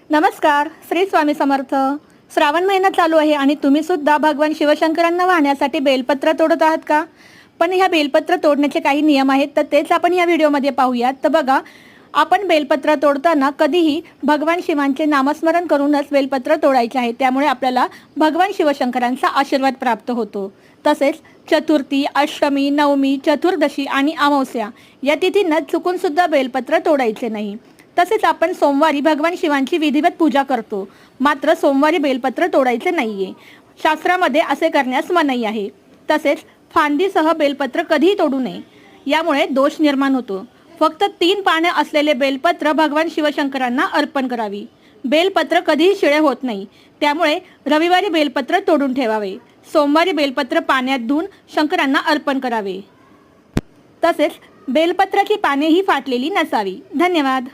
नमस्कार. श्री स्वामी समर्थ. श्रावण महिना चालू आहे आणि तुम्ही सुद्धा भगवान शिवशंकरांना वाहण्यासाठी बेलपत्र तोडत आहात का? पण ह्या बेलपत्र तोडण्याचे काही नियम आहेत, तर तेच आपण या व्हिडिओमध्ये पाहूयात. तर बघा, आपण बेलपत्र तोडताना कधीही भगवान शिवांचे नामस्मरण करूनच बेलपत्र तोडायचे आहे. त्यामुळे आपल्याला भगवान शिवशंकरांचा आशीर्वाद प्राप्त होतो. तसेच चतुर्थी, अष्टमी, नवमी, चतुर्दशी आणि अमावस्या या तिथींना चुकून सुद्धा बेलपत्र तोडायचे नाही. तसेच आपण सोमवारी भगवान शिवांची विधिवत पूजा करतो, मात्र सोमवारी बेलपत्र तोडायचे नाहीये. शास्त्रामध्ये असे करण्यास मनाई आहे. तसेच फांदीसह बेलपत्र कधीही तोडू नये, यामुळे दोष निर्माण होतो. फक्त 3 पाने असलेले बेलपत्र भगवान शिवशंकरांना अर्पण करावी. बेलपत्र कधीही शिळे होत नाही, त्यामुळे रविवारी बेलपत्र तोडून ठेवावे. सोमवारी बेलपत्र पाण्यात धुवून शंकरांना अर्पण करावे. तसेच बेलपत्राची पाने ही फाटलेली नसावी. धन्यवाद.